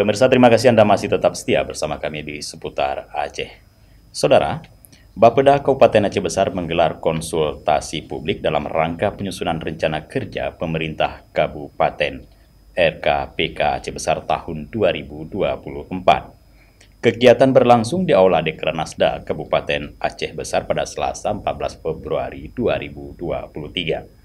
Pemirsa, terima kasih Anda masih tetap setia bersama kami di Seputar Aceh. Saudara, Bapeda Kabupaten Aceh Besar menggelar konsultasi publik dalam rangka penyusunan rencana kerja pemerintah Kabupaten RKPK Aceh Besar tahun 2024. Kegiatan berlangsung di Aula Dekranasda Kabupaten Aceh Besar pada Selasa 14 Februari 2023.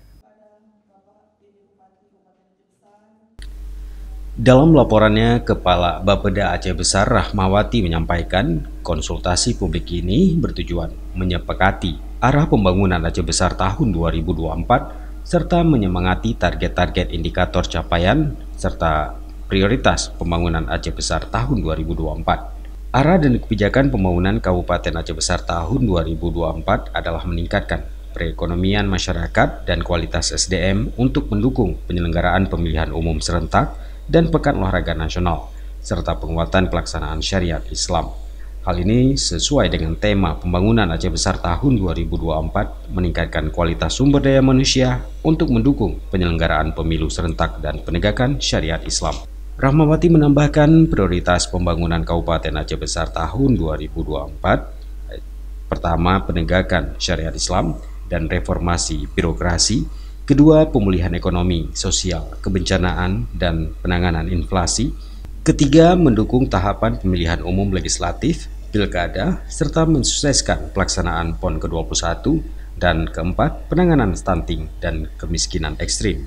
Dalam laporannya, Kepala Bapeda Aceh Besar Rahmawati menyampaikan konsultasi publik ini bertujuan menyepakati arah pembangunan Aceh Besar tahun 2024 serta menyemangati target-target indikator capaian serta prioritas pembangunan Aceh Besar tahun 2024. Arah dan kebijakan pembangunan Kabupaten Aceh Besar tahun 2024 adalah meningkatkan perekonomian masyarakat dan kualitas SDM untuk mendukung penyelenggaraan pemilihan umum serentak dan Pekan Olahraga Nasional, serta penguatan pelaksanaan syariat Islam. Hal ini sesuai dengan tema pembangunan Aceh Besar tahun 2024, meningkatkan kualitas sumber daya manusia untuk mendukung penyelenggaraan pemilu serentak dan penegakan syariat Islam. Rahmawati menambahkan prioritas pembangunan Kabupaten Aceh Besar tahun 2024, pertama, penegakan syariat Islam dan reformasi birokrasi. Kedua, pemulihan ekonomi, sosial, kebencanaan, dan penanganan inflasi. Ketiga, mendukung tahapan pemilihan umum legislatif, pilkada, serta mensukseskan pelaksanaan PON ke-21. Dan keempat, penanganan stunting dan kemiskinan ekstrim.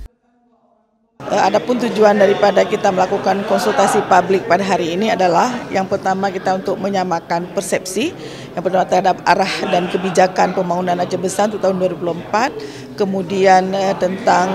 Adapun tujuan daripada kita melakukan konsultasi publik pada hari ini adalah yang pertama kita untuk menyamakan persepsi yang pertama terhadap arah dan kebijakan pembangunan Aceh Besar untuk tahun 2024. Kemudian tentang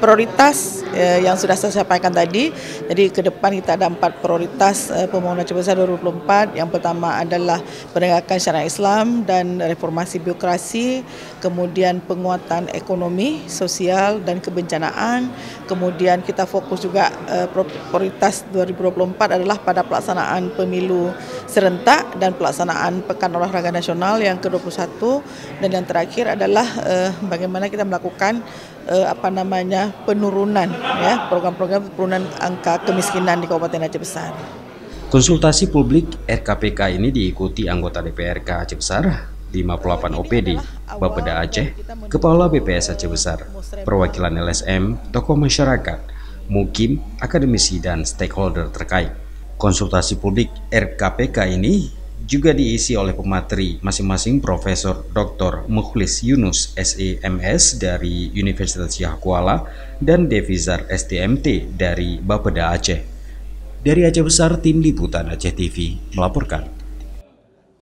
prioritas yang sudah saya sampaikan tadi. Jadi ke depan kita ada 4 prioritas pembangunan Aceh Besar 2024. Yang pertama adalah penegakan syariat Islam dan reformasi birokrasi, kemudian penguatan ekonomi, sosial dan kebencanaan. Kemudian kita fokus juga prioritas 2024 adalah pada pelaksanaan pemilu serentak dan pelaksanaan Pekan Olahraga Nasional yang ke-21, dan yang terakhir adalah bagaimana kita melakukan penurunan program-program penurunan angka kemiskinan di Kabupaten Aceh Besar. Konsultasi publik RKPK ini diikuti anggota DPRK Aceh Besar, 58 OPD, Bapeda Aceh, Kepala BPS Aceh Besar, perwakilan LSM, tokoh masyarakat, mukim, akademisi, dan stakeholder terkait. Konsultasi publik RKPK ini juga diisi oleh pemateri masing-masing Profesor Dr. Mukhlis Yunus SEMS dari Universitas Syah Kuala dan Devizar STMT dari Bapeda Aceh. Dari Aceh Besar, Tim Liputan Aceh TV melaporkan.